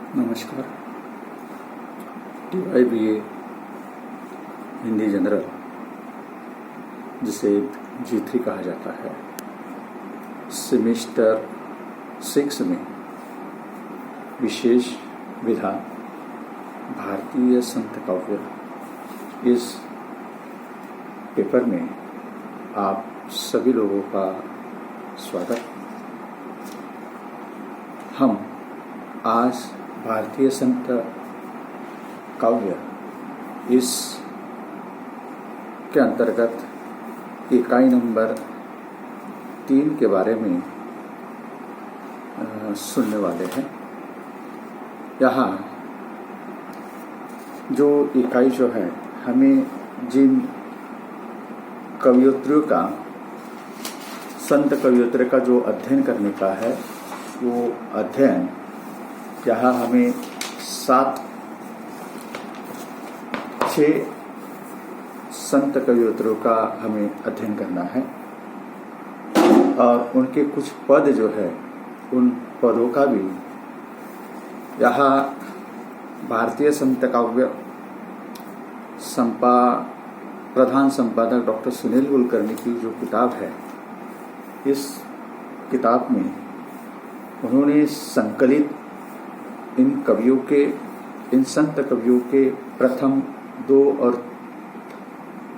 नमस्कार। TYBA Hindi general, जिसे G3 कहा जाता है, सेमेस्टर 6 में विशेष विधा भारतीय संत काव्य, इस पेपर में आप सभी लोगों का स्वागत। हम आज भारतीय संत काव्य इस के अंतर्गत इकाई नंबर 3 के बारे में सुनने वाले हैं। यहाँ जो इकाई जो है, हमें जिन कवियत्रियों का, संत कवियत्री का जो अध्ययन करने का है, वो अध्ययन यहाँ हमें 6 संत कवियत्रियों का हमें अध्ययन करना है और उनके कुछ पद जो है, उन पदों का भी यहाँ भारतीय संत काव्य प्रधान संपादक डॉक्टर सुनील कुलकर्णी की जो किताब है, इस किताब में उन्होंने संकलित इन संत कवियों के प्रथम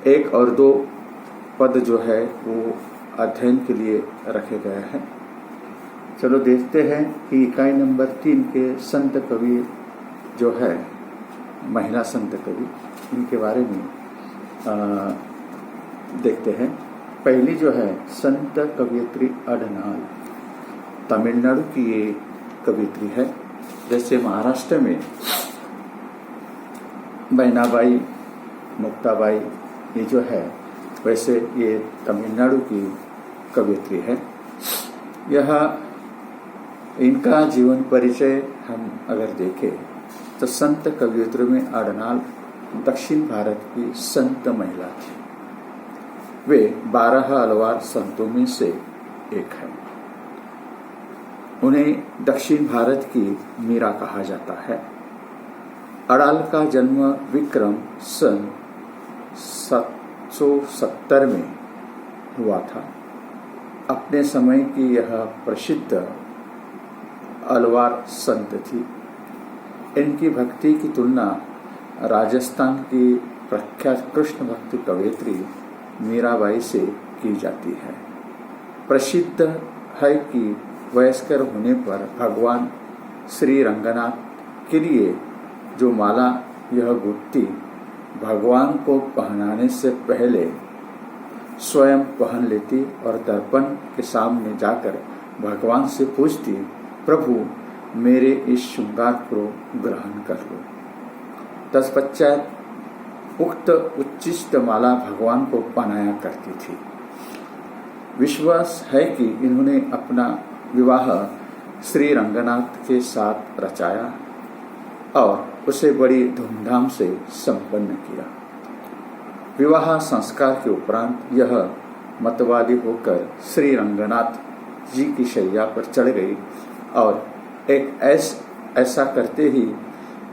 1 और 2 पद जो है वो अध्ययन के लिए रखे गए हैं। चलो देखते हैं कि इकाई नंबर 3 के संत कवि जो है, महिला संत कवि, इनके बारे में देखते हैं। पहली जो है संत कवियत्री अडनाल, तमिलनाडु की ये कवियत्री है। जैसे महाराष्ट्र में बहनाबाई, मुक्ताबाई ये जो है, वैसे ये तमिलनाडु की कवियत्री है। यह इनका जीवन परिचय हम अगर देखें तो संत कवियत्रियों में अडनाल दक्षिण भारत की संत महिला थी। वे 12 अलवार संतों में से एक है। उन्हें दक्षिण भारत की मीरा कहा जाता है। अडाल का जन्म विक्रम सन 770 में हुआ था। अपने समय की यह प्रसिद्ध अलवार संत थी। इनकी भक्ति की तुलना राजस्थान की प्रख्यात कृष्ण भक्ति कवयित्री मीराबाई से की जाती है। प्रसिद्ध है कि वयस्कर होने पर भगवान श्री रंगनाथ के लिए जो माला यह गुथती, भगवान को पहनाने से पहले स्वयं पहन लेती और दर्पण के सामने जाकर भगवान से पूछती, प्रभु मेरे इस श्रृंगार को ग्रहण कर लो। तत्पश्चात उक्त उच्चिष्ट माला भगवान को पहनाया करती थी। विश्वास है कि इन्होंने अपना विवाह श्री रंगनाथ के साथ रचाया और उसे बड़ी धूमधाम से संपन्न किया। विवाह संस्कार के उपरांत यह मतवादी होकर श्री रंगनाथ जी की शैया पर चढ़ गई और ऐसा करते ही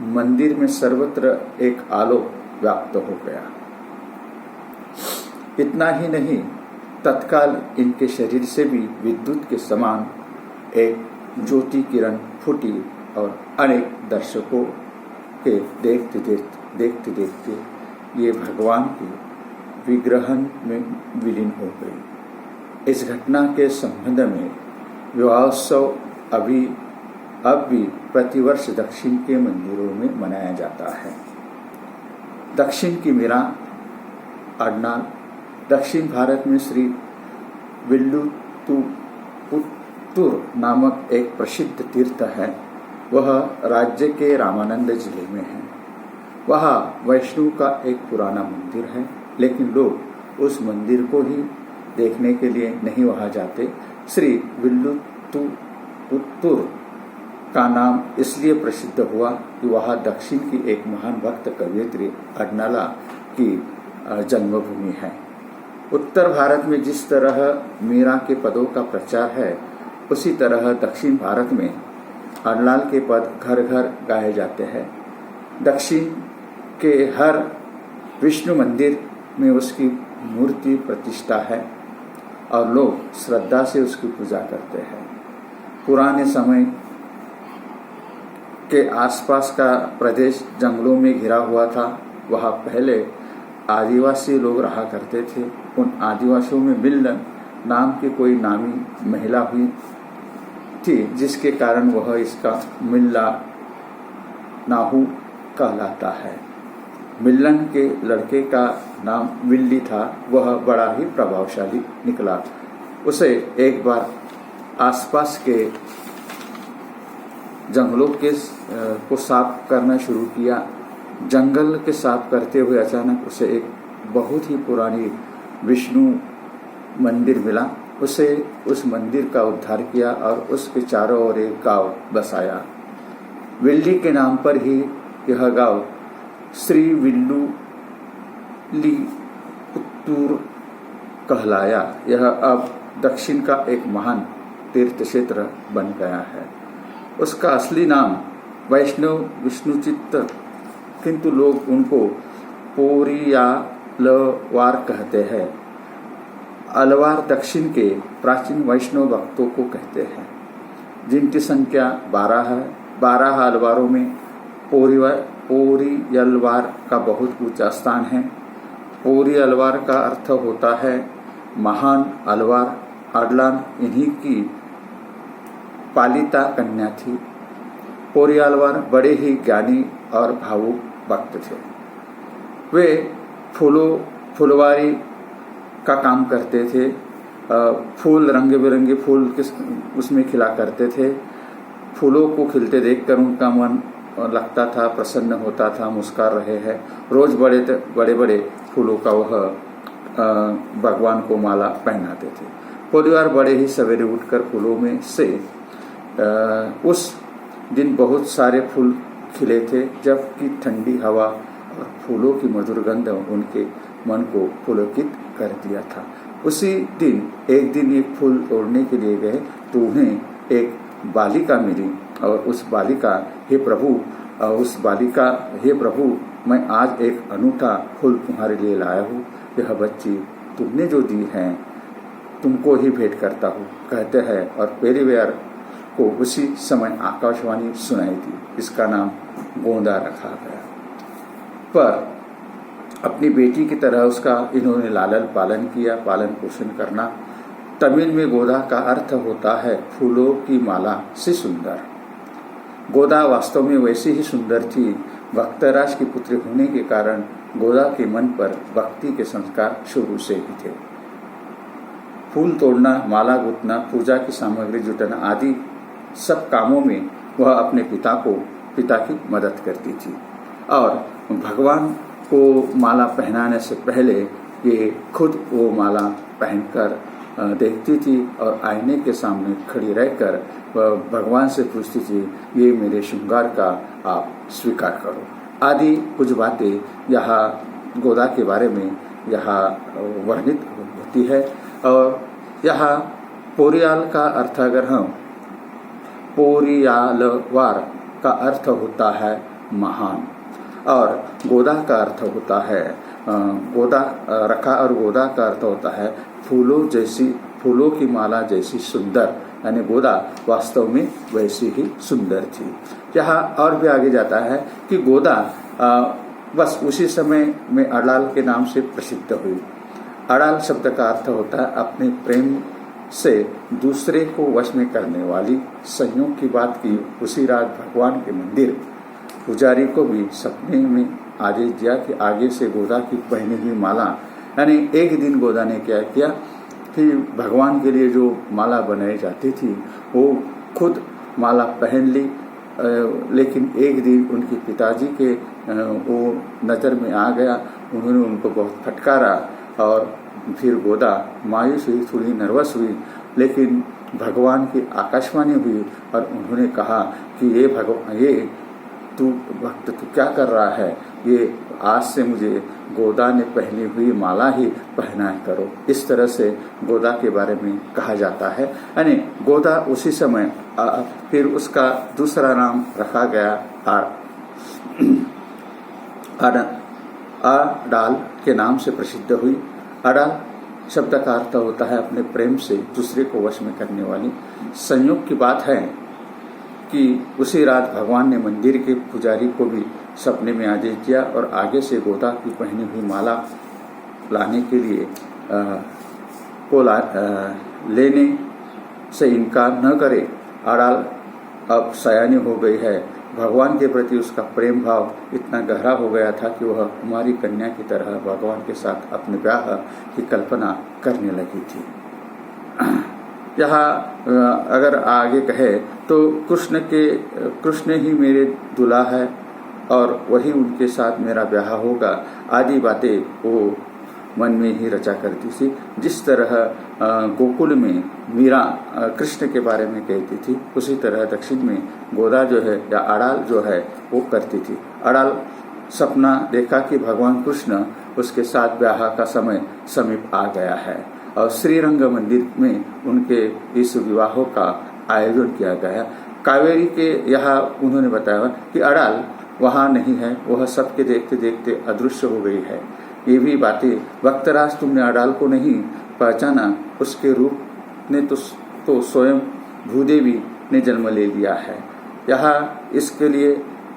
मंदिर में सर्वत्र एक आलोक व्याप्त हो गया। इतना ही नहीं, तत्काल इनके शरीर से भी विद्युत के समान एक ज्योति किरण फूटी और अनेक दर्शकों के देखते देखते ये भगवान के विग्रहण में विलीन हो गई। इस घटना के संबंध में विवाहोत्सव अब भी प्रतिवर्ष दक्षिण के मंदिरों में मनाया जाता है। दक्षिण की मीरा अडनाल दक्षिण भारत में श्री विल्लुपुत्तूर नामक एक प्रसिद्ध तीर्थ है। वह राज्य के रामानंद जिले में है। वहाँ वैष्णव का एक पुराना मंदिर है, लेकिन लोग उस मंदिर को ही देखने के लिए नहीं वहाँ जाते। श्री विल्लुपुत्तूर का नाम इसलिए प्रसिद्ध हुआ कि वहाँ दक्षिण की एक महान भक्त कवयित्री अडनाला की जन्मभूमि है। उत्तर भारत में जिस तरह मीरा के पदों का प्रचार है, उसी तरह दक्षिण भारत में अड़लाल के पद घर घर गाए जाते हैं। दक्षिण के हर विष्णु मंदिर में उसकी मूर्ति प्रतिष्ठा है और लोग श्रद्धा से उसकी पूजा करते हैं। पुराने समय के आसपास का प्रदेश जंगलों में घिरा हुआ था। वहाँ पहले आदिवासी लोग रहा करते थे। उन आदिवासियों में मिल्लन नाम की कोई नामी महिला हुई थी, जिसके कारण वह इसका मिल्ला नाहू कहलाता है। मिल्लन के लड़के का नाम विल्ली था। वह बड़ा ही प्रभावशाली निकला। उसे एक बार आसपास के जंगलों के को साफ करना शुरू किया। जंगल के साफ करते हुए अचानक उसे एक बहुत ही पुरानी विष्णु मंदिर मिला। उसे उस मंदिर का उद्धार किया और उसके चारों ओर एक गांव बसाया। विल्ली के नाम पर ही यह गांव श्री विल्लू ली पुत्तूर कहलाया। यह अब दक्षिण का एक महान तीर्थ क्षेत्र बन गया है। उसका असली नाम वैष्णव विष्णुचित्त, किंतु लोग उनको पोरियालवार कहते हैं। अलवार दक्षिण के प्राचीन वैष्णव भक्तों को कहते हैं, जिनकी संख्या 12 है। 12 अलवारों में पोरियलवार का बहुत ऊंचा स्थान है। पोरियलवार का अर्थ होता है महान अलवार। अड़लान इन्हीं की पालिता कन्या थी। पोरियलवार बड़े ही ज्ञानी और भावुक भक्त थे। वे फुलवारी का काम करते थे। फूल रंग बिरंगे फूल उसमें खिला करते थे। फूलों को खिलते देखकर उनका मन लगता था, प्रसन्न होता था, मुस्कुरा रहे हैं। रोज बड़े बड़े फूलों का वह भगवान को माला पहनाते थे। परिवार बड़े ही सवेरे उठकर फूलों में से उस दिन बहुत सारे फूल खिले थे, जबकि ठंडी हवा और फूलों की मधुर गंध उनके मन को पुलकित कर दिया था। उसी दिन एक फूल तोड़ने के लिए गए तो उन्हें एक बालिका मिली और उस बालिका, हे प्रभु, मैं आज एक अनूठा फूल तुम्हारे लिए लाया हूँ। यह बच्ची तुमने जो दी है तुमको ही भेंट करता हूँ, कहते हैं। और पेरिवेयर को उसी समय आकाशवाणी सुनाई दी। इसका नाम गोंदा रखा गया। पर अपनी बेटी की तरह उसका इन्होंने लालन पालन किया। पालन पोषण करना। तमिल में गोदा का अर्थ होता है फूलों की माला से सुंदर। गोदा वास्तव में वैसी ही सुंदर थी। भक्तराज की पुत्री होने के कारण गोदा के मन पर भक्ति के संस्कार शुरू से ही थे। फूल तोड़ना, माला गूंथना, पूजा की सामग्री जुटाना आदि सब कामों में वह अपने पिता की मदद करती थी। और भगवान को माला पहनाने से पहले ये खुद वो माला पहनकर देखती थी और आईने के सामने खड़ी रहकर भगवान से पूछती थी, ये मेरे श्रृंगार का आप स्वीकार करो। आदि कुछ बातें यहाँ गोदा के बारे में यहाँ वर्णित होती है। और यहाँ पोरियाल का अर्थ, अगर हम पोरियालवार का अर्थ होता है महान, और गोदा का अर्थ होता है गोदा रखा, और गोदा का अर्थ होता है फूलों की माला जैसी सुंदर। यानी गोदा वास्तव में वैसी ही सुंदर थी। यहाँ और भी आगे जाता है कि गोदा बस उसी समय में अड़ाल के नाम से प्रसिद्ध हुई। अड़ाल शब्द का अर्थ होता है अपने प्रेम से दूसरे को वश में करने वाली। संयोग की बात की उसी रात भगवान के मंदिर पुजारी को भी सपने में आदेश दिया कि आगे से गोदा की पहनी हुई माला, यानी एक दिन गोदा ने क्या किया कि भगवान के लिए जो माला बनाई जाती थी वो खुद माला पहन ली। लेकिन एक दिन उनके पिताजी के वो नज़र में आ गया। उन्होंने उनको बहुत फटकारा और फिर गोदा मायूस हुई, थोड़ी नर्वस हुई। लेकिन भगवान की आकाशवाणी हुई और उन्होंने कहा कि ये तू भक्त तू क्या कर रहा है। ये आज से मुझे गोदा ने पहनी हुई माला ही पहना करो। इस तरह से गोदा के बारे में कहा जाता है। यानी गोदा उसी समय फिर उसका दूसरा नाम रखा गया अडाल के नाम से प्रसिद्ध हुई। अडाल शब्द का अर्थ होता है अपने प्रेम से दूसरे को वश में करने वाली। संयोग की बात है कि उसी रात भगवान ने मंदिर के पुजारी को भी सपने में आदेश दिया और आगे से गोदा की पहनी हुई माला लाने के लिए लेने से इनकार न करे। अडाल अब सयानी हो गई है। भगवान के प्रति उसका प्रेम भाव इतना गहरा हो गया था कि वह कुमारी कन्या की तरह भगवान के साथ अपने ब्याह की कल्पना करने लगी थी। यहाँ अगर आगे कहे तो कृष्ण ही मेरे दूल्हा है और वही उनके साथ मेरा ब्याह होगा आदि बातें वो मन में ही रचा करती थी। जिस तरह गोकुल में मीरा कृष्ण के बारे में कहती थी, उसी तरह दक्षिण में गोदा जो है या अडाल जो है वो करती थी। अडाल सपना देखा कि भगवान कृष्ण उसके साथ ब्याह का समय समीप आ गया है और श्रीरंग मंदिर में उनके इस विवाहों का आयोजन किया गया। कावेरी के यहाँ उन्होंने बताया कि अडाल वहाँ नहीं है, वह सबके देखते देखते अदृश्य हो गई है। ये भी बातें वक्तराज तुमने अडाल को नहीं पहचाना, उसके रूप ने तो स्वयं भूदेवी ने जन्म ले लिया है। यहाँ इसके लिए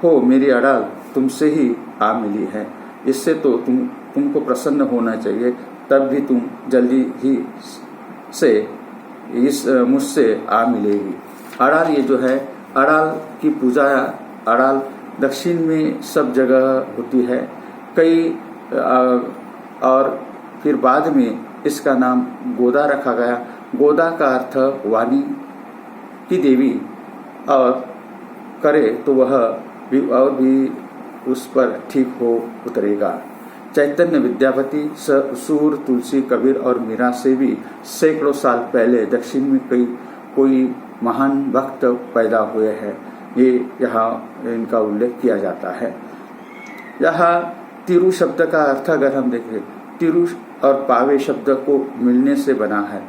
हो मेरी अडाल तुमसे ही आ मिली है, इससे तो तुमको प्रसन्न होना चाहिए, तब भी तुम जल्दी ही से मुझसे आ मिलेगी। अडाल ये जो है अडाल की पूजा अडाल दक्षिण में सब जगह होती है। कई और फिर बाद में इसका नाम गोदा रखा गया। गोदा का अर्थ वाणी की देवी और करे तो वह और भी उस पर ठीक हो उतरेगा। चैतन्य विद्यापति सूर तुलसी कबीर और मीरा से भी सैकड़ों साल पहले दक्षिण में कोई महान भक्त पैदा हुए हैं, ये यहाँ इनका उल्लेख किया जाता है। यहाँ तिरु शब्द का अर्थ अगर हम देखें, तिरु और पावे शब्द को मिलने से बना है।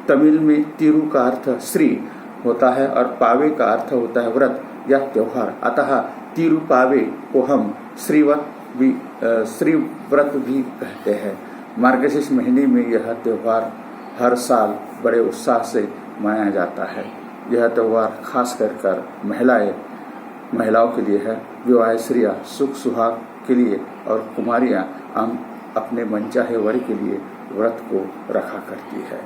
तमिल में तिरु का अर्थ श्री होता है और पावे का अर्थ होता है व्रत या त्योहार। अतः तिरु पावे को हम श्री व्रत भी कहते हैं। मार्गशीर्ष महीने में यह त्योहार हर साल बड़े उत्साह से मनाया जाता है। यह त्योहार खास कर महिलाओं के लिए है। विवाह स्त्रियां सुख सुहाग के लिए और कुमारियां अपने मनचाहे वर के लिए व्रत को रखा करती है।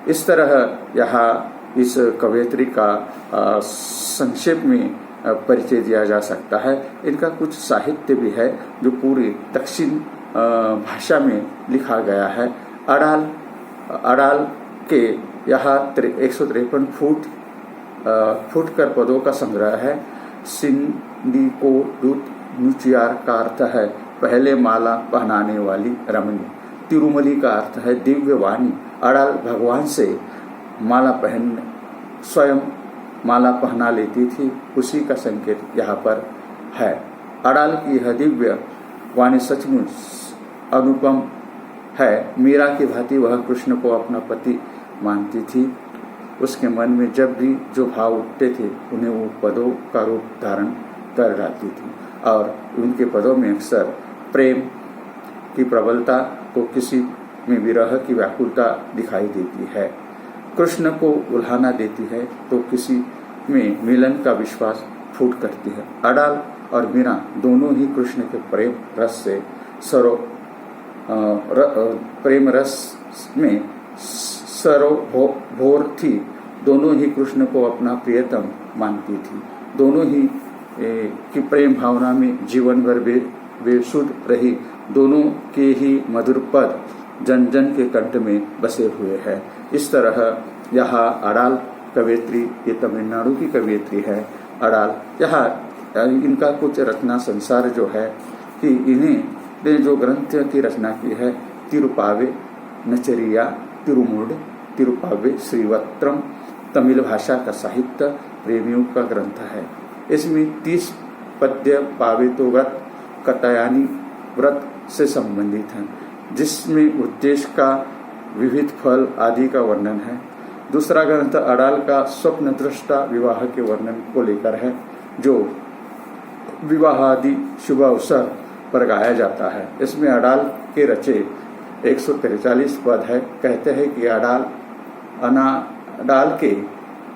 इस तरह यहाँ इस कवयित्री का संक्षेप में परिचय दिया जा सकता है। इनका कुछ साहित्य भी है जो पूरी दक्षिण भाषा में लिखा गया है। अडाल के यहाँ 153 फुट कर पदों का संग्रह है। सिंधी को दूत नुचियार का अर्थ है पहले माला पहनाने वाली रमणी। तिरुमली का अर्थ है दिव्य वाणी। अडाल भगवान से स्वयं माला पहना लेती थी, उसी का संकेत यहाँ पर है। अडाल की यह दिव्य वाणी सचमुच अनुपम है। मीरा की भांति वह कृष्ण को अपना पति मानती थी। उसके मन में जब भी जो भाव उठते थे उन्हें वो पदों का रूप धारण कर डालती थी और उनके पदों में अक्सर प्रेम की प्रबलता तो किसी में विरह की व्याकुलता दिखाई देती है। कृष्ण को उल्हाना देती है तो किसी में मिलन का विश्वास फूट करती है। अडाल और मीरा दोनों ही कृष्ण के प्रेम रस में सरोभोर थी। दोनों ही कृष्ण को अपना प्रियतम मानती थी। दोनों ही की प्रेम भावना में जीवन भर बेसुध रही। दोनों के ही मधुर पद जन जन के कंठ में बसे हुए हैं। इस तरह यहाँ अडाल कवयित्री, ये तमिलनाडु की कवयित्री है अडाल। यहाँ इनका कुछ रचना संसार जो है कि इन्हें जो ग्रंथ की रचना की है, तिरुपावे नचरिया, तिरुमुड, तिरुपावे श्रीवत्रम, तमिल भाषा का साहित्य प्रेमियों का ग्रंथ है। इसमें 30 पद्य पावे तो व्रत कतयानी व्रत से संबंधित है, जिसमें उद्देश्य का विविध फल आदि का वर्णन है। दूसरा ग्रंथ अड़ाल का स्वप्न दृष्टा विवाह के वर्णन को लेकर है, जो विवाह आदि शुभ अवसर पर गाया जाता है। इसमें अड़ाल के रचे 143 पद है। कहते हैं कि अनाडाल के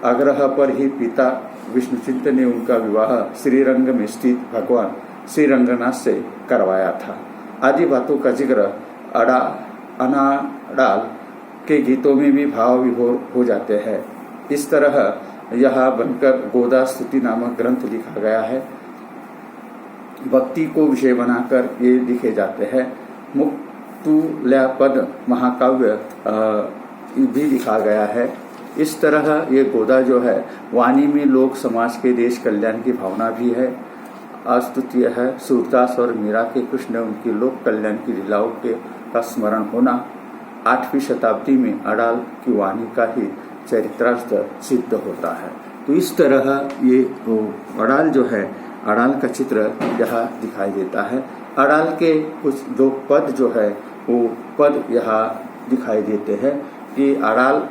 आग्रह पर ही पिता विष्णुचित्त ने उनका विवाह श्रीरंग में स्थित भगवान श्रीरंगनाथ से करवाया था। आदि बातों का जिक्र अनाडाल के गीतों में भी भाव विभोर हो जाते हैं। इस तरह यह बनकर गोदा स्तुति नामक ग्रंथ लिखा गया है। भक्ति को विषय बनाकर ये लिखे जाते हैं। मुक्तुल्यापद महाकाव्य भी लिखा गया है। इस तरह ये गोदा जो है वाणी में लोक समाज के देश कल्याण की भावना भी है। अस्तुत्य है। सूरदास और मीरा के कृष्ण उनकी लोक कल्याण की लीलाओं के का स्मरण होना 8वीं शताब्दी में अड़ाल की वाणी का ही चरित्रार्थ सिद्ध होता है। तो इस तरह ये अड़ाल जो है, अड़ाल का चित्र यहाँ दिखाई देता है। अड़ाल के कुछ दो पद जो है वो पद यहाँ दिखाई देते हैं कि अड़ाल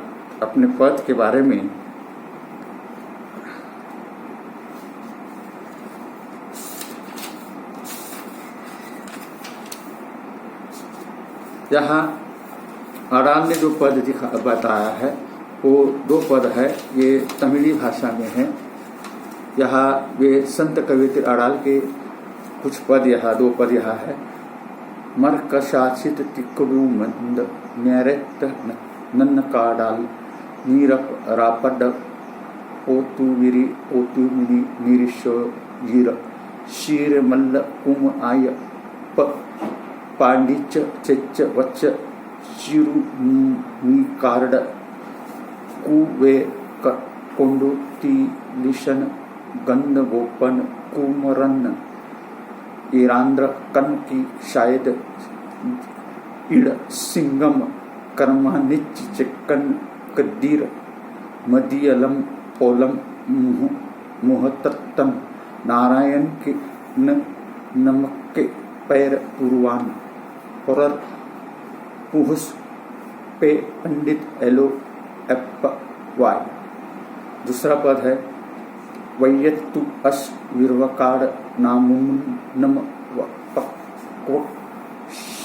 अपने पद के बारे में यहाँ अड़ाल ने जो पद बताया है वो 2 पद है। ये तमिली भाषा में है। यहाँ वे संत कवित्र अड़ाल के कुछ पद यहाँ 2 पद यहाँ है। मरकशाचित तिकड़ू मंद न्यारेत नन्न काडाल नीरप रापड ओतुविरी ओतुमिरी निरिशो गिर शीर मल्ल कुम आय पांडिच चेच्च वच्च चिरु नी कार्ड कुवे कोंडु तिलिशन गंध गोपन कुमरन ईरांद्र कन की शायद इड़ सिंगम कर्मानिच चिक्कन कद्दीर मदियलम पोलम मुहतत्तम नारायण के नमक के पैर पुरवान और पुहुस पे पंडित एलो एप वाय। दूसरा पद है वैयत्तु अस विर्वकाड नामुन्नम पक्को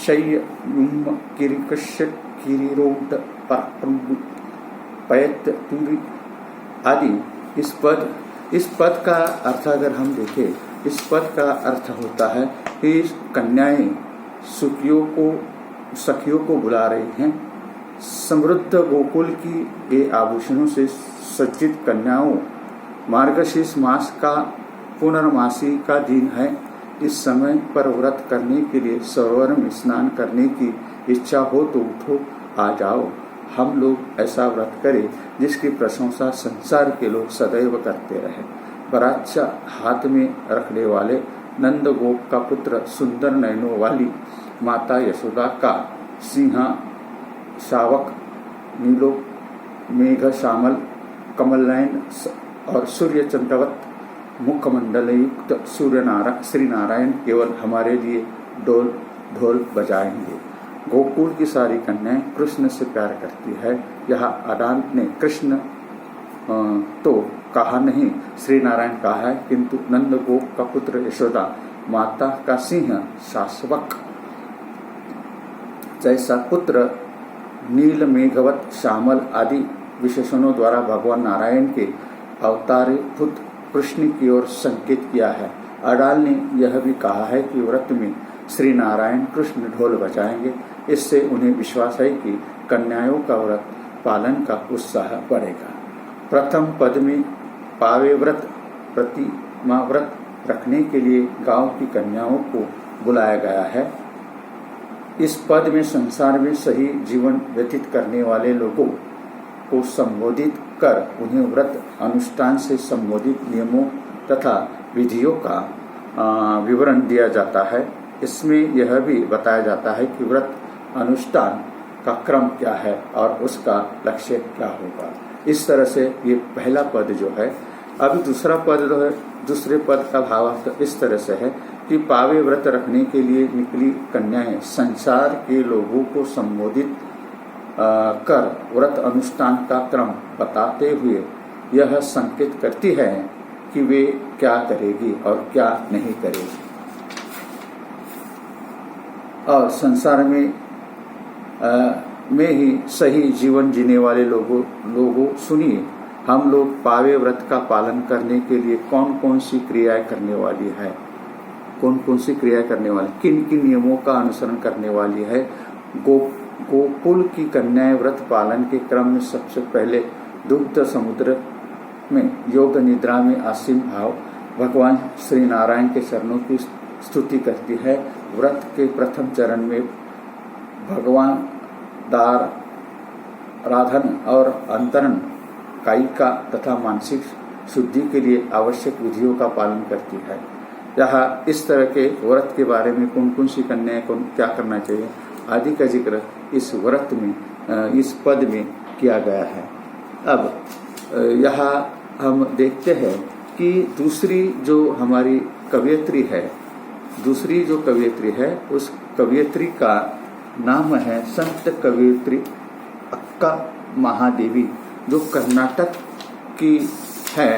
शय्य युम किरिकश किरीरोड परपंडु पैत तुरी आदि। इस पद का अर्थ अगर हम देखें, इस पद का अर्थ होता है कि कन्याएं सखियों को बुला रही हैं। समृद्ध गोकुल की ये आभूषणों से सज्जित कन्याओं, मार्गशीर्ष मास का पुनर्मासी का दिन है। इस समय पर व्रत करने के लिए सरोवर में स्नान करने की इच्छा हो तो उठो, आ जाओ। हम लोग ऐसा व्रत करें जिसकी प्रशंसा संसार के लोग सदैव करते रहे। बराच्छा हाथ में रखने वाले नंद गोप का पुत्र, सुंदर नयनों वाली माता यशोदा का सिंहा शावक, नीलो मेघ श्यामल कमलनयन और सूर्य चंद्रवत मुखमंडल युक्त श्री नारायण केवल हमारे लिए ढोल बजाएंगे। गोकुल की सारी कन्याएं कृष्ण से प्यार करती है। यह अड़ाल ने कृष्ण तो कहा नहीं, श्री नारायण कहा है, किंतु नंद गोप का पुत्र यशोदा, माता का सिंह शासवक जैसा पुत्र, नील मेघवत श्यामल आदि विशेषणों द्वारा भगवान नारायण के अवतारीभूत कृष्ण की ओर संकेत किया है। अड़ाल ने यह भी कहा है कि व्रत में श्री नारायण कृष्ण ढोल बजाएंगे। इससे उन्हें विश्वास है कि कन्याओं का व्रत पालन का उत्साह बढ़ेगा। प्रथम पद में पावे व्रत प्रतिमा व्रत रखने के लिए गांव की कन्याओं को बुलाया गया है। इस पद में संसार में सही जीवन व्यतीत करने वाले लोगों को संबोधित कर उन्हें व्रत अनुष्ठान से संबंधित नियमों तथा विधियों का विवरण दिया जाता है। इसमें यह भी बताया जाता है कि व्रत अनुष्ठान का क्रम क्या है और उसका लक्ष्य क्या होगा। इस तरह से ये पहला पद जो है। अभी दूसरा पद जो है, दूसरे पद का भावार्थ इस तरह से है कि पावे व्रत रखने के लिए निकली कन्याएं संसार के लोगों को संबोधित कर व्रत अनुष्ठान का क्रम बताते हुए यह संकेत करती है कि वे क्या करेगी और क्या नहीं करेगी। और संसार में ही सही जीवन जीने वाले लोगों सुनिए, हम लोग पावे व्रत का पालन करने के लिए कौन कौन सी क्रियाएं करने वाली है, किन किन नियमों का अनुसरण करने वाली है। गोकुल की कन्याएं व्रत पालन के क्रम में सबसे पहले दुग्ध समुद्र में योग निद्रा में आसीन भाव भगवान श्री नारायण के चरणों की स्तुति करती है। व्रत के प्रथम चरण में भगवान दार राधन और अंतरण कायिका तथा मानसिक शुद्धि के लिए आवश्यक विधियों का पालन करती है। यहाँ इस तरह के व्रत के बारे में कौन कौन सी कन्याएं को क्या करना चाहिए आदि का जिक्र इस व्रत में, इस पद में किया गया है। अब यहाँ हम देखते हैं कि दूसरी जो कवयित्री है उस कवयित्री का नाम है संत कवयित्री अक्का महादेवी, जो कर्नाटक की है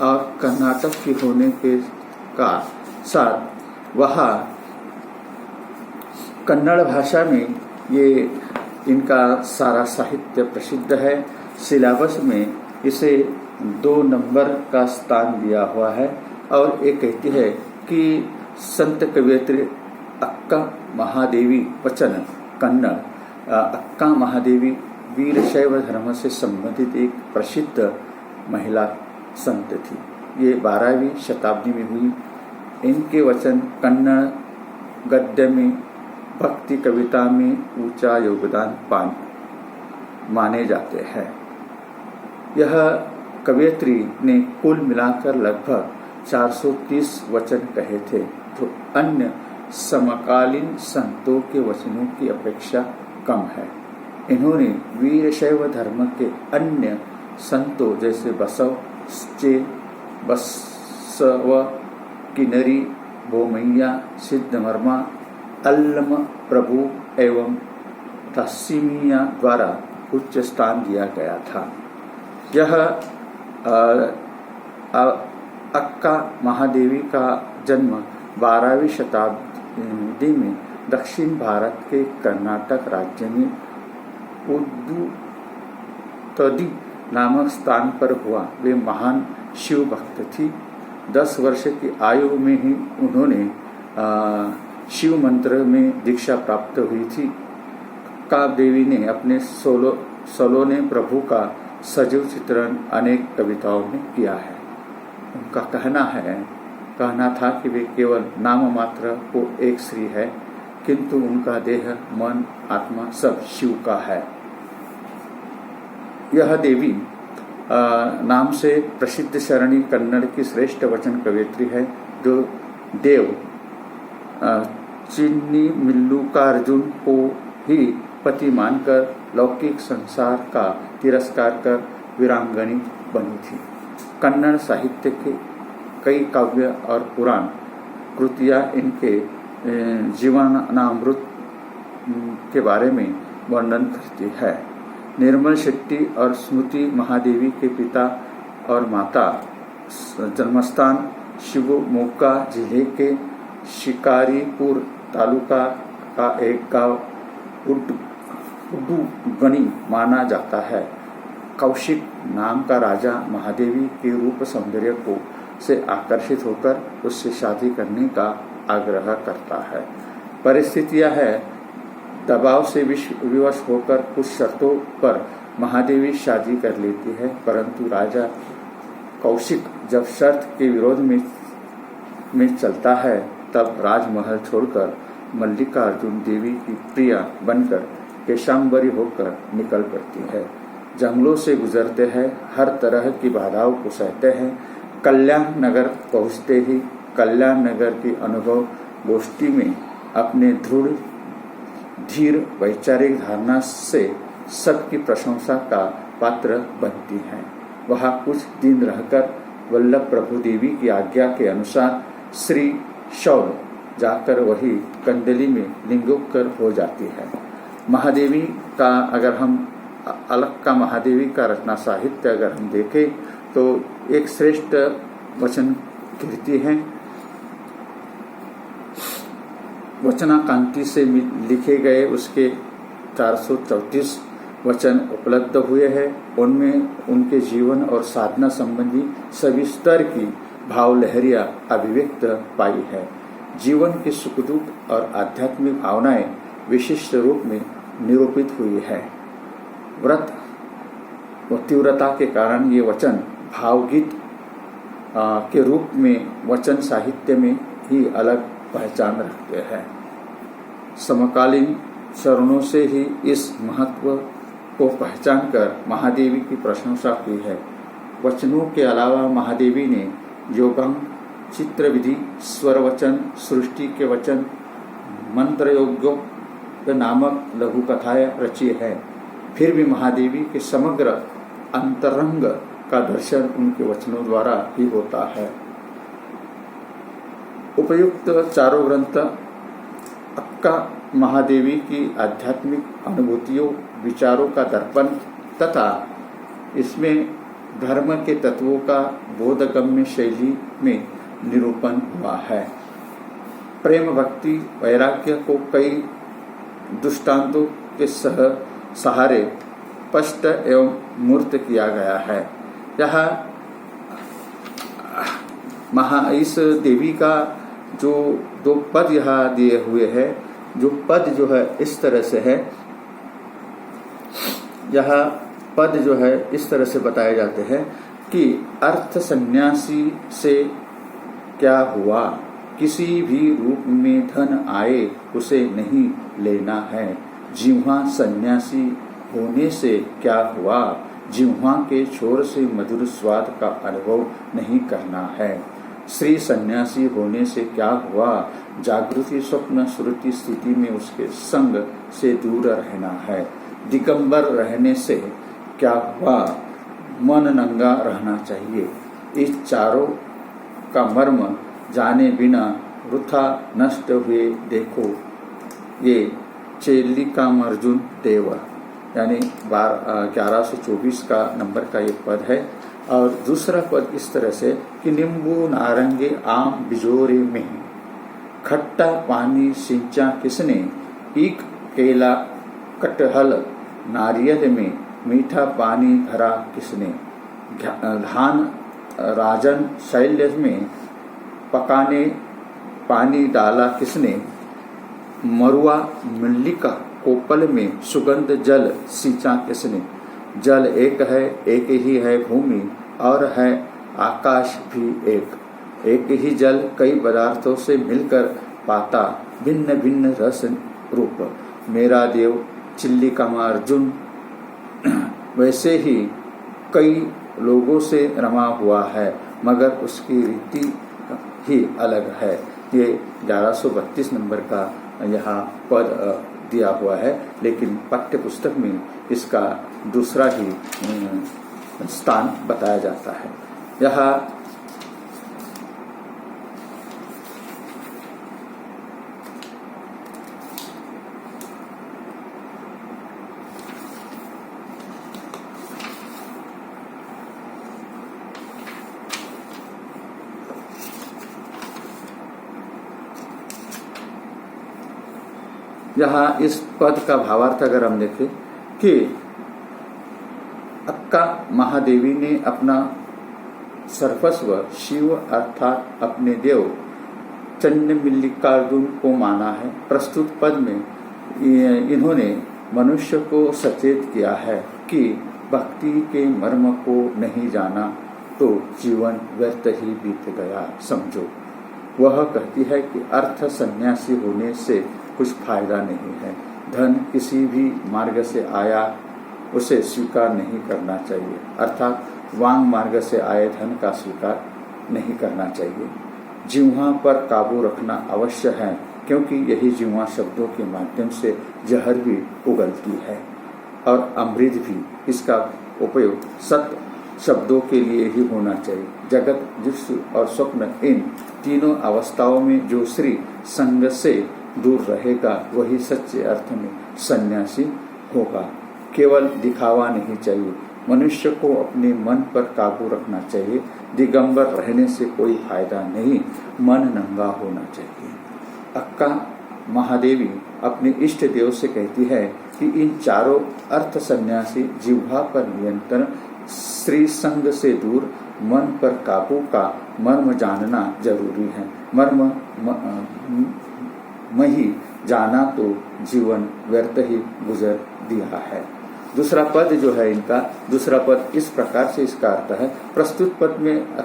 और कर्नाटक की होने के का साथ वहाँ कन्नड़ भाषा में ये इनका सारा साहित्य प्रसिद्ध है। सिलेबस में इसे 2 नंबर का स्थान दिया हुआ है और ये कहती है कि संत कवयित्री अक्का महादेवी वचन कन्नड़। अक्का महादेवी वीरशैव धर्म से संबंधित एक प्रसिद्ध महिला संत थी। ये 12वीं शताब्दी में हुई। इनके वचन कन्नड़ गद्य में भक्ति कविता में ऊंचा योगदान माने जाते हैं। यह कवयित्री ने कुल मिलाकर लगभग 430 वचन कहे थे, जो अन्य समकालीन संतों के वचनों की अपेक्षा कम है। इन्होंने वीरशैव धर्म के अन्य संतों जैसे बसव, बसव, किन्नरी, बोमैया, सिद्धमर्मा, अल्लम प्रभु एवं तस्सीमिया द्वारा उच्च स्थान दिया गया था। यह अक्का महादेवी का जन्म 12वीं शताब्दी में दक्षिण भारत के कर्नाटक राज्य में उदुतदी नामक स्थान पर हुआ। वे महान शिव भक्त थी। 10 वर्ष की आयु में ही उन्होंने शिव मंत्र में दीक्षा प्राप्त हुई थी। अक्का देवी ने अपने सलोने प्रभु का सजीव चित्रण अनेक कविताओं में किया है। उनका कहना था कि वे केवल नाम मात्र को एक स्त्री है, किंतु उनका देह, मन, आत्मा सब शिव का है। यह देवी नाम से प्रसिद्ध शरणी कन्नड़ की श्रेष्ठ वचन कवयित्री है, जो देव चिन्नी मल्लिकार्जुन को ही पति मानकर लौकिक संसार का तिरस्कार कर वीरांगनी बनी थी। कन्नड़ साहित्य के कई काव्य और पुराण कृतियां इनके जीवनामृत के बारे में वर्णन करती है। निर्मल शेट्टी और स्मृति महादेवी के पिता और माता जन्मस्थान शिवमोगा जिले के शिकारीपुर तालुका का एक गांव उडुगनी माना जाता है। कौशिक नाम का राजा महादेवी के रूप सौंदर्य को से आकर्षित होकर उससे शादी करने का आग्रह करता है। परिस्थितियां है दबाव से विवश होकर कुछ शर्तों पर महादेवी शादी कर लेती है, परंतु राजा कौशिक जब शर्त के विरोध में चलता है, तब राजमहल छोड़कर मल्लिकार्जुन देवी की प्रिया बनकर केशांबरी होकर निकल पड़ती है। जंगलों से गुजरते हैं, हर तरह की बाधाओं को सहते हैं। कल्याण नगर पहुँचते ही कल्याण नगर की अनुभव गोष्ठी में अपने दृढ़ धीर वैचारिक धारणा से सबकी प्रशंसा का पात्र बनती हैं। वहाँ कुछ दिन रहकर वल्लभ प्रभु देवी की आज्ञा के अनुसार श्री शौल जाकर वही कंडली में लिंगोत्तर हो जाती है। महादेवी का अगर हम अलग का महादेवी का रचना साहित्य अगर हम देखें तो एक श्रेष्ठ वचन कीर्ति है। वचनाकांति से लिखे गए उसके 434 वचन उपलब्ध हुए हैं। उनमें उनके जीवन और साधना संबंधी सभी स्तर की भाव लहरियां अभिव्यक्त पाई है। जीवन के सुख दुख और आध्यात्मिक भावनाएं विशिष्ट रूप में निरूपित हुई है। व्रत व तीव्रता के कारण ये वचन भावगीत के रूप में वचन साहित्य में ही अलग पहचान रखते हैं। समकालीन चरणों से ही इस महत्व को पहचान कर महादेवी की प्रशंसा की है। वचनों के अलावा महादेवी ने योगांग, चित्र विधि, स्वर वचन, सृष्टि के वचन, मंत्र योग्यों नामक लघु कथाएं रची है। फिर भी महादेवी के समग्र अंतरंग का दर्शन उनके वचनों द्वारा ही होता है। उपयुक्त चारों ग्रंथ अक्का महादेवी की आध्यात्मिक अनुभूतियों, विचारों का दर्पण तथा इसमें धर्म के तत्वों का बोधगम्य शैली में निरूपण हुआ है। प्रेम, भक्ति, वैराग्य को कई दृष्टांतों के सहारे स्पष्ट एवं मूर्त किया गया है। यह इस देवी का जो दो पद यहाँ दिए हुए हैं, जो पद जो है इस तरह से है, यह पद जो है इस तरह से बताए जाते हैं कि अर्थ सन्यासी से क्या हुआ, किसी भी रूप में धन आए उसे नहीं लेना है। जिह्वा सन्यासी होने से क्या हुआ, जिह्वा के छोर से मधुर स्वाद का अनुभव नहीं करना है। श्री सन्यासी होने से क्या हुआ, जागृति स्वप्न श्रुति स्थिति में उसके संग से दूर रहना है। दिगंबर रहने से क्या हुआ, मन नंगा रहना चाहिए। इस चारों का मर्म जाने बिना वृथा नष्ट हुए देखो। ये चेल्लिकाम अर्जुन देव यानी 1124 का नंबर का ये पद है। और दूसरा पद इस तरह से कि नींबू नारंगे आम बिजोरे में, खट्टा पानी सिंचा किसने, ईख केला कटहल नारियल में, मीठा पानी भरा किसने, धान राजन शैल्य में पकाने पानी डाला किसने, मरुआ मल्लिका कोपल में सुगंध जल सींचा किसने। जल एक है, एक ही है भूमि और है आकाश भी एक ही जल कई पदार्थों से मिलकर पाता भिन्न भिन्न रस रूप। मेरा देव चिल्लिकामा अर्जुन वैसे ही कई लोगों से रमा हुआ है, मगर उसकी रीति ही अलग है। ये 1132 नंबर का यहाँ पद दिया हुआ है, लेकिन पाठ्य पुस्तक में इसका दूसरा ही स्थान बताया जाता है। यहाँ इस पद का भावार्थ अगर हम देखें कि अक्का महादेवी ने अपना सर्वस्व शिव अर्थात अपने देव चंडमल्लिकार्जुन को माना है। प्रस्तुत पद में इन्होंने मनुष्य को सचेत किया है कि भक्ति के मर्म को नहीं जाना तो जीवन व्यर्थ ही बीत गया समझो। वह कहती है कि अर्थ सन्यासी होने से कुछ फायदा नहीं है। धन किसी भी मार्ग से आया उसे स्वीकार नहीं करना चाहिए, अर्थात वांग मार्ग से आए धन का स्वीकार नहीं करना चाहिए। जिह्वा पर काबू रखना अवश्य है, क्योंकि यही जिह्वा शब्दों के माध्यम से जहर भी उगलती है और अमृत भी। इसका उपयोग सत शब्दों के लिए ही होना चाहिए। जगत, दृश्य और स्वप्न, इन तीनों अवस्थाओं में जो श्री संग से दूर रहेगा वही सच्चे अर्थ में सन्यासी होगा। केवल दिखावा नहीं चाहिए, मनुष्य को अपने मन पर काबू रखना चाहिए। दिगंबर रहने से कोई फायदा नहीं, मन नंगा होना चाहिए। अक्का महादेवी अपने इष्ट देव से कहती है कि इन चारों अर्थ सन्यासी जिह्वा पर नियंत्रण, श्री संग से दूर, मन पर काबू का मर्म जानना जरूरी है। मर्म मही जाना तो जीवन व्यर्थ ही गुजर दिया है। दूसरा पद जो है इनका, दूसरा पद इस प्रकार से इसका अर्थ है। प्रस्तुत पद में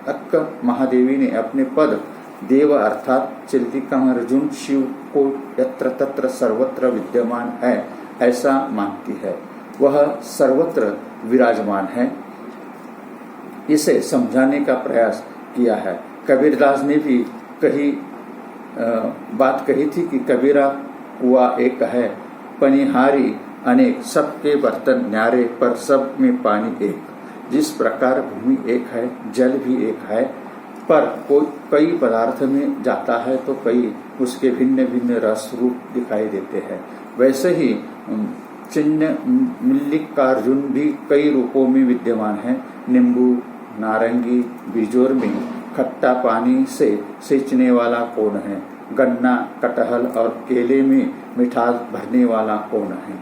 अक्का महादेवी ने अपने पद देव अर्थात चिल्तिका अर्जुन शिव को यत्र तत्र सर्वत्र विद्यमान है ऐसा मानती है। वह सर्वत्र विराजमान है, इसे समझाने का प्रयास किया है। कबीरदास ने भी बात कही थी कि कबीरा कुआ एक है, पनिहारी अनेक, सबके बर्तन न्यारे पर सब में पानी एक। जिस प्रकार भूमि एक है, जल भी एक है, पर कई पदार्थ में जाता है तो कई उसके भिन्न भिन्न रस रूप दिखाई देते हैं, वैसे ही चिन्ह मल्लिकार्जुन भी कई रूपों में विद्यमान है। नींबू, नारंगी, बिजोर में खट्टा पानी से सींचने वाला कौन है? गन्ना, कटहल और केले में मिठास भरने वाला कौन है?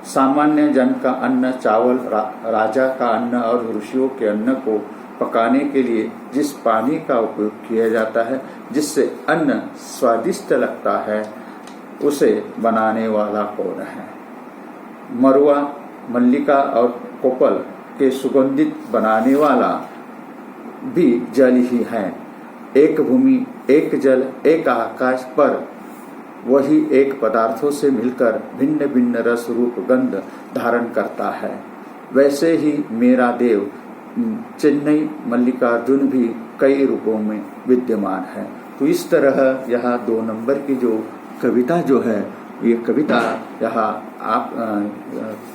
सामान्य जन का अन्न चावल, राजा का अन्न और ऋषियों के अन्न को पकाने के लिए जिस पानी का उपयोग किया जाता है, जिससे अन्न स्वादिष्ट लगता है, उसे बनाने वाला कौन है? मरुआ, मल्लिका और कोपल के सुगंधित बनाने वाला भी जल ही है। एक भूमि, एक जल, एक आकाश, पर वही एक पदार्थों से मिलकर भिन्न भिन्न रस रूप गंध धारण करता है। वैसे ही मेरा देव चेन्नई मल्लिकार्जुन भी कई रूपों में विद्यमान है। तो इस तरह यहाँ 2 नंबर की जो कविता जो है, ये कविता यहाँ आप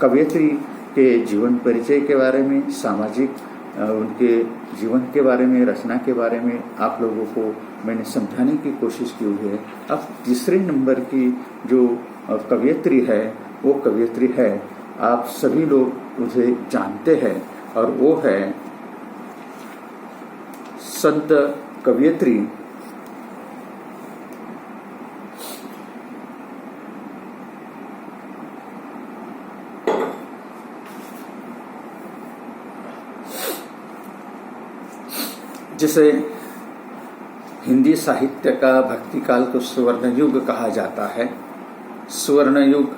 कवयित्री के जीवन परिचय के बारे में, सामाजिक उनके जीवन के बारे में, रचना के बारे में आप लोगों को मैंने समझाने की कोशिश की हुई है। अब तीसरे नंबर की जो कवयित्री है, वो कवयित्री है, आप सभी लोग उसे जानते हैं, और वो है संत कवयित्री जिसे हिंदी साहित्य का भक्ति काल को स्वर्ण युग कहा जाता है। स्वर्ण युग,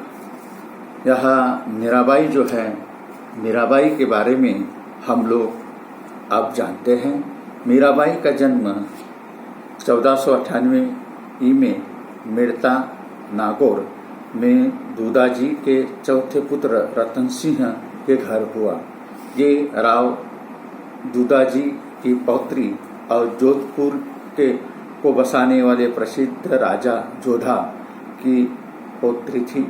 यहाँ मीराबाई जो है, मीराबाई के बारे में हम लोग आप जानते हैं। मीराबाई का जन्म 1498 में मेड़ता नागौर में दूदाजी के चौथे पुत्र रतन सिंह के घर हुआ। ये राव दूदाजी की पौत्री और जोधपुर को बसाने वाले प्रसिद्ध राजा जोधा की पौत्री थी।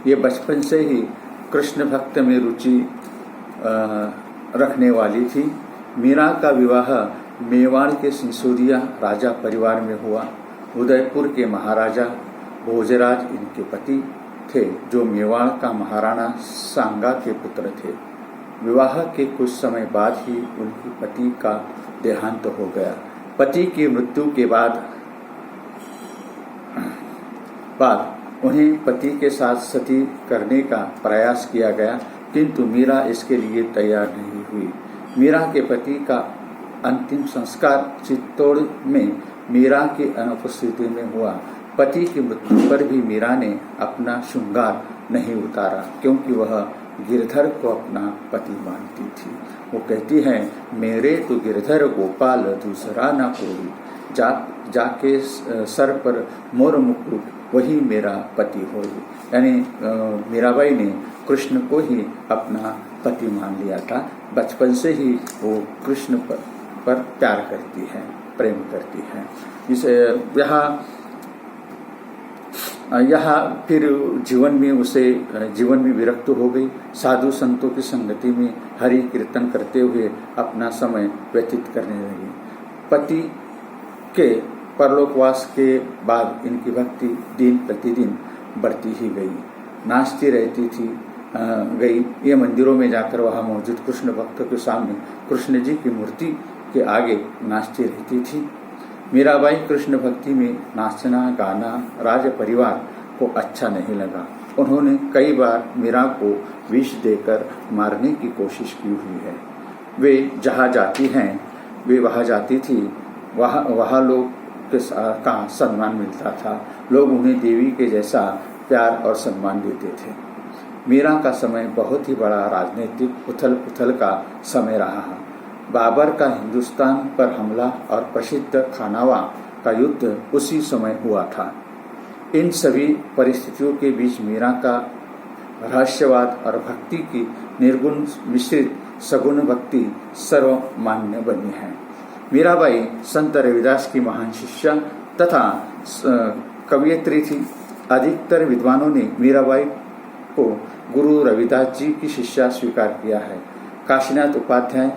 ये बचपन से ही कृष्ण भक्त में रुचि रखने वाली थी। मीरा का विवाह मेवाड़ के सिंसूरिया राजा परिवार में हुआ। उदयपुर के महाराजा भोजराज इनके पति थे, जो मेवाड़ का महाराणा सांगा के पुत्र थे। विवाह के कुछ समय बाद ही उनके पति का देहांत हो गया। पति की मृत्यु के बाद उन्हें पति के साथ सती करने का प्रयास किया गया, किंतु मीरा इसके लिए तैयार नहीं हुई। मीरा के पति का अंतिम संस्कार चित्तौड़ में मीरा की अनुपस्थिति में हुआ। पति की मृत्यु पर भी मीरा ने अपना श्रृंगार नहीं उतारा, क्योंकि वह गिरधर को अपना पति मानती थी। वो कहती है, मेरे तो गिरधर गोपाल दूसरा ना कोई, जाके सर पर मोर मुकुट वही मेरा पति हो। यानी मीराबाई ने कृष्ण को ही अपना पति मान लिया था। बचपन से ही वो कृष्ण पर प्यार करती है, प्रेम करती है। इसे यहाँ यहाँ फिर जीवन में विरक्त हो गई। साधु संतों की संगति में हरि कीर्तन करते हुए अपना समय व्यतीत करने लगी। पति के परलोकवास के बाद इनकी भक्ति दिन प्रतिदिन बढ़ती ही गई, नाचती रहती थी गई। ये मंदिरों में जाकर वहाँ मौजूद कृष्ण भक्तों के सामने कृष्ण जी की मूर्ति के आगे नाचती रहती थी। मीराबाई कृष्ण भक्ति में नाचना गाना राज परिवार को अच्छा नहीं लगा। उन्होंने कई बार मीरा को विष देकर मारने की कोशिश की हुई है। वे जहाँ जाती हैं, वे वहाँ जाती थी, वहाँ लोग का सम्मान मिलता था। लोग उन्हें देवी के जैसा प्यार और सम्मान देते थे। मीरा का समय बहुत ही बड़ा राजनीतिक उथल पुथल का समय रहा है। बाबर का हिंदुस्तान पर हमला और प्रसिद्ध खानावा का युद्ध उसी समय हुआ था। इन सभी परिस्थितियों के बीच मीरा का रहस्यवाद और भक्ति की निर्गुण मिश्रित सगुण भक्ति सर्वमान्य बनी है। मीराबाई संत रविदास की महान शिष्या तथा कवयित्री थी। अधिकतर विद्वानों ने मीराबाई को गुरु रविदास जी की शिष्या स्वीकार किया है। काशीनाथ उपाध्याय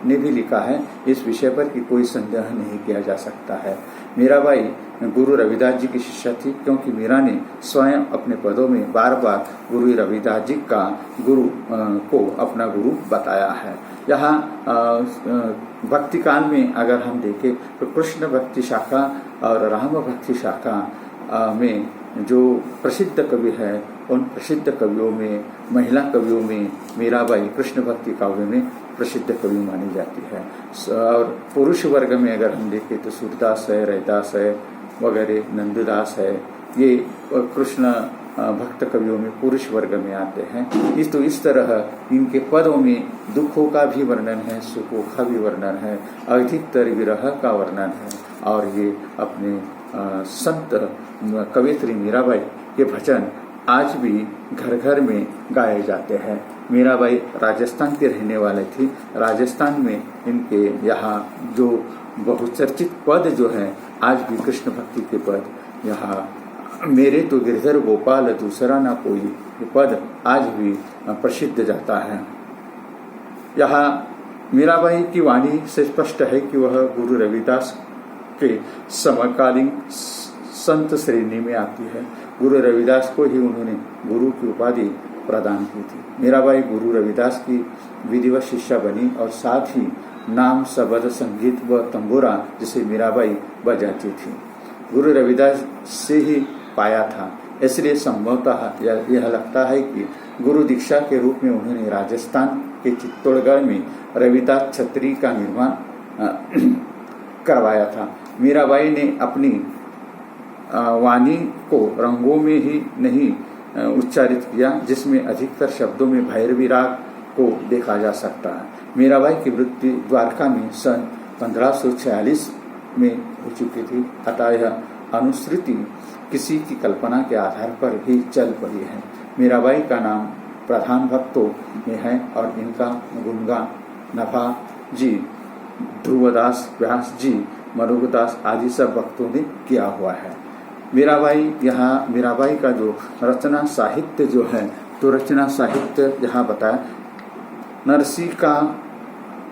ने भी लिखा है, इस विषय पर कि कोई संदेह नहीं किया जा सकता है। मीराबाई गुरु रविदास जी की शिष्या थी, क्योंकि मीरा ने स्वयं अपने पदों में बार बार गुरु रविदास जी का गुरु को अपना गुरु बताया है। यहाँ भक्ति काल में अगर हम देखें तो कृष्ण भक्ति शाखा और राम भक्ति शाखा में जो प्रसिद्ध कवि है, उन प्रसिद्ध कवियों में, महिला कवियों में मीराबाई कृष्ण भक्ति काव्य में प्रसिद्ध कवि मानी जाती है। और पुरुष वर्ग में अगर हम देखें तो सूरदास है, रैदास है वगैरह, नंददास है, ये कृष्ण भक्त कवियों में पुरुष वर्ग में आते हैं। इस तरह इनके पदों में दुखों का भी वर्णन है, सुखों का भी वर्णन है, अधिकतर विरह का वर्णन है। और ये अपने संत कवयित्री मीराबाई के भजन आज भी घर घर में गाए जाते हैं। मीराबाई राजस्थान के रहने वाले थी। राजस्थान में इनके यहाँ जो बहुचर्चित पद जो है, आज भी कृष्ण भक्ति के पद, यहाँ मेरे तो गिरधर गोपाल दूसरा ना कोई, ये पद आज भी प्रसिद्ध जाता है। यहाँ मीराबाई की वाणी से स्पष्ट है कि वह गुरु रविदास के समकालीन संत श्रेणी में आती है। गुरु रविदास को ही उन्होंने गुरु की उपाधि प्रदान की थी। मीराबाई गुरु रविदास की विधिवत शिष्या बनी और साथ ही नाम, शब्द, संगीत व तंबूरा जिसे मीराबाई बजाती थी, गुरु रविदास से ही पाया था। इसलिए संभवतः यह लगता है कि गुरु दीक्षा के रूप में उन्होंने राजस्थान के चित्तौड़गढ़ में रविदास छत्री का निर्माण करवाया था। मीराबाई ने अपनी वाणी को रंगों में ही नहीं उच्चारित किया, जिसमें अधिकतर शब्दों में भैरवी राग को देखा जा सकता है। मीराबाई की मृत्यु द्वारका में सन 1546 में हो चुकी थी, अतः यह अनुश्रुति किसी की कल्पना के आधार पर ही चल पड़ी है। मीराबाई का नाम प्रधान भक्तों में है और इनका गुणगान नभा जी, ध्रुवदास, व्यास जी, मनोहरदास आदि सब भक्तों ने किया हुआ है। मीराबाई का जो रचना साहित्य जो है, तो रचना साहित्य यहाँ बताया, नरसी का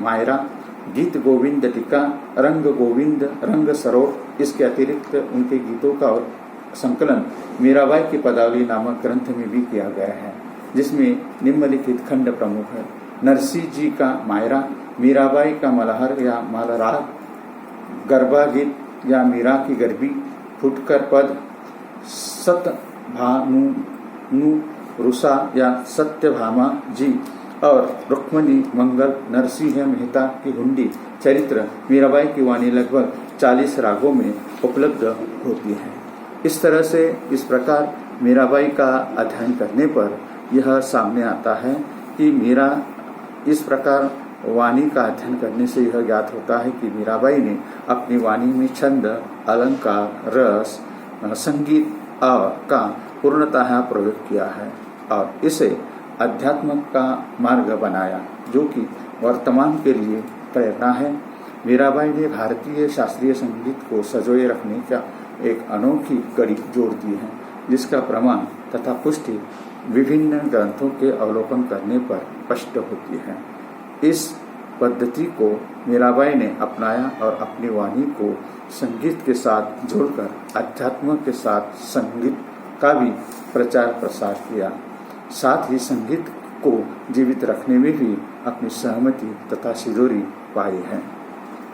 मायरा, गीत गोविंद टीका, रंग गोविंद, रंग सरोवर। इसके अतिरिक्त उनके गीतों का संकलन मीराबाई की पदावली नामक ग्रंथ में भी किया गया है, जिसमें निम्नलिखित खंड प्रमुख है। नरसी जी का मायरा, मीराबाई का मलहर या मालराग, गरबा गीत या मीरा की गरबी, फुटकर पद, सतभानु रुसा या सत्यभामा जी और रुक्मणी मंगल, नरसिंह मेहता की हुंडी चरित्र। मीराबाई की वाणी लगभग 40 रागों में उपलब्ध होती है। इस तरह से इस प्रकार मीराबाई का अध्ययन करने पर यह सामने आता है कि मीरा इस प्रकार वाणी का अध्ययन करने से यह ज्ञात होता है कि मीराबाई ने अपनी वाणी में छंद, अलंकार, रस, संगीत का पूर्णतः प्रयोग किया है और इसे अध्यात्म का मार्ग बनाया, जो कि वर्तमान के लिए प्रेरणा है। मीराबाई ने भारतीय शास्त्रीय संगीत को सजोए रखने का एक अनोखी कड़ी जोड़ दी है। जिसका प्रमाण तथा पुष्टि विभिन्न ग्रंथों के अवलोकन करने पर स्पष्ट होती है। इस पद्धति को मीराबाई ने अपनाया और अपनी वाणी को संगीत के साथ जोड़कर अध्यात्म के साथ संगीत का भी प्रचार प्रसार किया। साथ ही संगीत को जीवित रखने में भी अपनी सहमति तथा सिदोरी पाई है।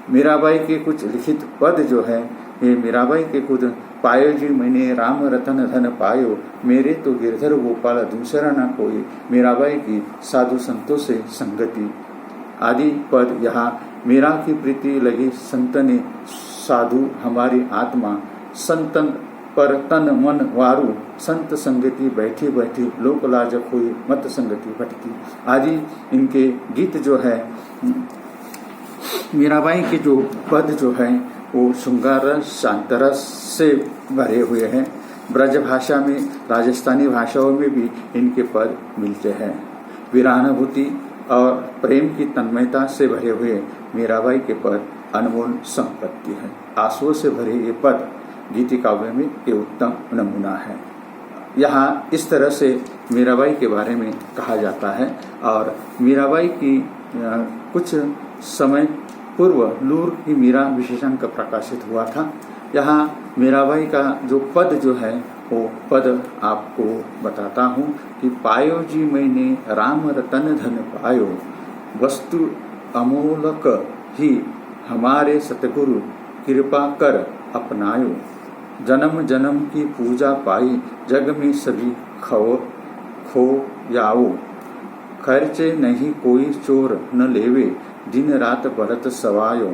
मीराबाई के कुछ लिखित पद जो है, ये मीराबाई के खुद पायो जी मैंने राम रतन धन पायो, मेरे तो गिरधर गोपाल दूसरा न कोई, मीराबाई की साधु संतों से संगति आदि पद यहाँ मीरा की प्रीति लगी संतने साधु हमारी आत्मा, संतन पर तन मन वारू, संत संगति बैठी बैठी लोक लाज खोई, मत संगति भटकी आदि इनके गीत जो है, मीराबाई के जो पद जो है वो श्रृंगार रस शांत रस से भरे हुए हैं। ब्रज भाषा में, राजस्थानी भाषाओं में भी इनके पद मिलते हैं। वीरानुभूति और प्रेम की तन्मयता से भरे हुए मीराबाई के पद अनमोल संपत्ति है। आंसुओं से भरे ये पद गीति काव्य में ये उत्तम नमूना है। यहाँ इस तरह से मीराबाई के बारे में कहा जाता है। और मीराबाई की कुछ समय पूर्व लूर की मीरा विशेषांक प्रकाशित हुआ था। यहाँ मीराबाई का जो पद जो है वो पद आपको बताता हूँ कि पायो जी मैंने राम रतन धन पायो, वस्तु अमोलक ही हमारे सतगुरु कृपा कर अपनायो, जन्म जन्म की पूजा पाई जग में सभी खो याओ, खर्चे नहीं कोई चोर न लेवे दिन रात बरत सवायो,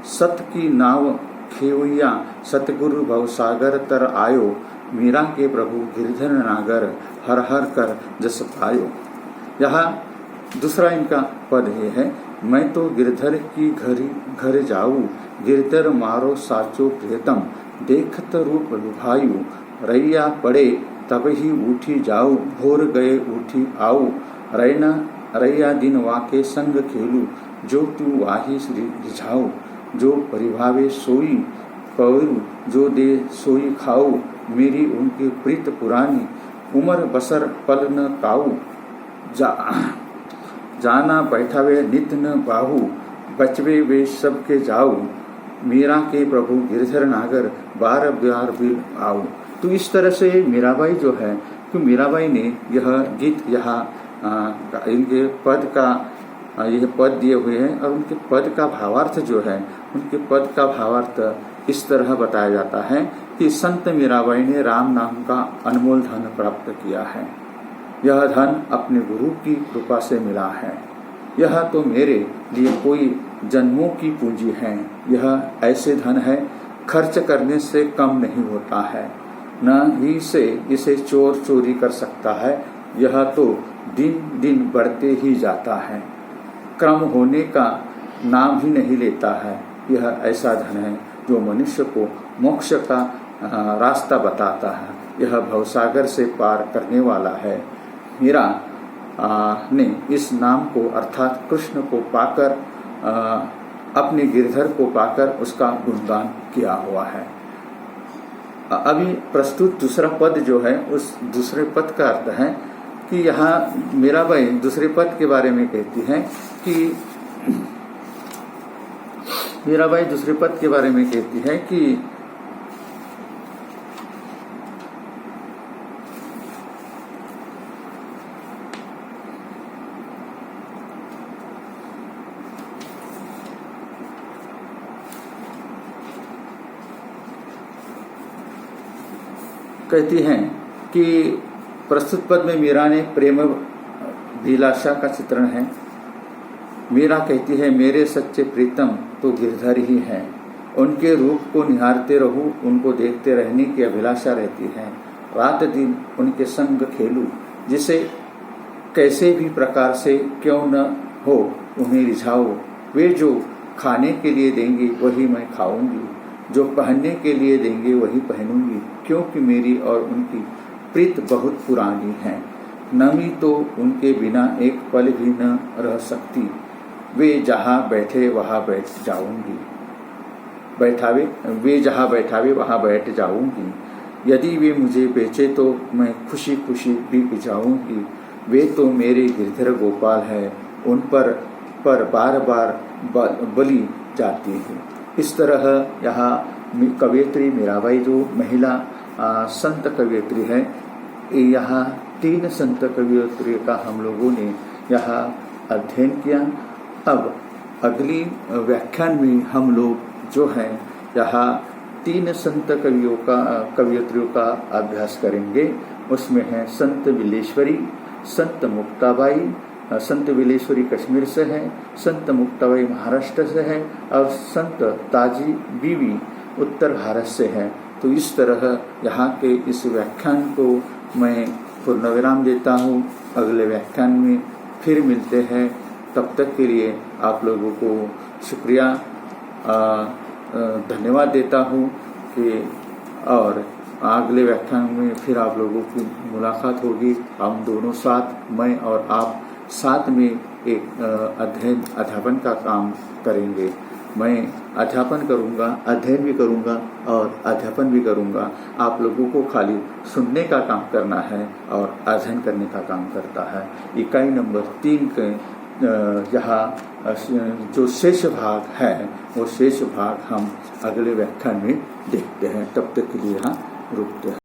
सत की नाव खेवैया सतगुरु भवसागर तर आयो, मीरा के प्रभु गिरधर नागर हर हर कर जस पायो। यहाँ दूसरा इनका पद ये है, मैं तो गिरधर की घर जाऊँ, गिरधर मारो साचो प्रियतम, देखत रूप लुभायु, रैया पड़े तब ही उठी जाऊ, भोर गए उठी आऊ, रैया दिन वाके संग खेलू, जो तू वाही रिझाऊ, जो परिभावे सोई पवरू, जो दे सोई खाऊ, मेरी उनकी प्रीत पुरानी, उमर बसर पल न काऊ, जाना बैठावे नित न बाहू, बचवे वे सबके जाऊ, मीरा के प्रभु गिरधर नागर बार बार बिल आऊ। तो इस तरह से मीराबाई जो है, तो मीराबाई ने यह गीत यहाँ इनके पद का यह पद दिए हुए हैं और उनके पद का भावार्थ जो है, उनके पद का भावार्थ इस तरह बताया जाता है कि संत मीराबाई ने राम नाम का अनमोल धन प्राप्त किया है। यह धन अपने गुरु की कृपा से मिला है। यह तो मेरे लिए कोई जन्मों की पूंजी है। यह ऐसे धन है खर्च करने से कम नहीं होता है, न ही से इसे चोर चोरी कर सकता है। यह तो दिन दिन बढ़ते ही जाता है, क्रम होने का नाम ही नहीं लेता है। यह ऐसा धन है जो मनुष्य को मोक्ष का रास्ता बताता है। यह भवसागर से पार करने वाला है। मीरा ने इस नाम को अर्थात कृष्ण को पाकर अपने गिरधर को पाकर उसका गुणगान किया हुआ है। अभी प्रस्तुत दूसरा पद जो है, उस दूसरे पद का अर्थ है कि यहाँ मीराबाई दूसरे पद के बारे में कहती है कि मीराबाई दूसरे पद के बारे में कहती है कि कहती हैं कि प्रस्तुत पद में मीरा ने प्रेम अभिलाषा का चित्रण है। मीरा कहती है, मेरे सच्चे प्रीतम तो गिरधर ही हैं। उनके रूप को निहारते रहूं, उनको देखते रहने की अभिलाषा रहती है। रात दिन उनके संग खेलूं, जिसे कैसे भी प्रकार से क्यों न हो उन्हें रिझाओ। वे जो खाने के लिए देंगे वही मैं खाऊंगी, जो पहनने के लिए देंगे वही पहनूंगी, क्योंकि मेरी और उनकी प्रीत बहुत पुरानी है। नमी तो उनके बिना एक पल भी न रह सकती। वे जहाँ बैठे वहाँ बैठ जाऊंगी, वे जहाँ बैठावे वहाँ बैठ जाऊंगी। यदि वे मुझे बेचे तो मैं खुशी खुशी बिक जाऊंगी। वे तो मेरे गिरधर गोपाल है, उन पर बार बार बलि जाती है। इस तरह यहाँ कवयित्री मीराबाई जो महिला संत कवयित्री है, यहाँ 3 संत कवयित्री का हम लोगों ने यहाँ अध्ययन किया। अब अगली व्याख्यान में हम लोग जो है यहाँ 3 संत कवयित्रियों का अभ्यास करेंगे। उसमें है संत विलेश्वरी, संत मुक्ताबाई। संत विलेश्वरी कश्मीर से है, संत मुक्ताबाई महाराष्ट्र से है और संत ताजी बीवी उत्तर भारत से है। तो इस तरह यहाँ के इस व्याख्यान को मैं पूर्णविराम देता हूँ। अगले व्याख्यान में फिर मिलते हैं। तब तक के लिए आप लोगों को शुक्रिया धन्यवाद देता हूँ कि और अगले व्याख्यान में फिर आप लोगों की मुलाकात होगी। हम दोनों साथ, मैं और आप साथ में एक अध्यापन का काम करेंगे। मैं अध्यापन करूंगा, अध्ययन भी करूंगा और अध्यापन भी करूंगा। आप लोगों को खाली सुनने का काम करना है और अध्ययन करने का काम करता है। इकाई नंबर 3 के यहाँ जो शेष भाग है वो शेष भाग हम अगले व्याख्यान में देखते हैं। तब तक के लिए यहाँ रुकते हैं।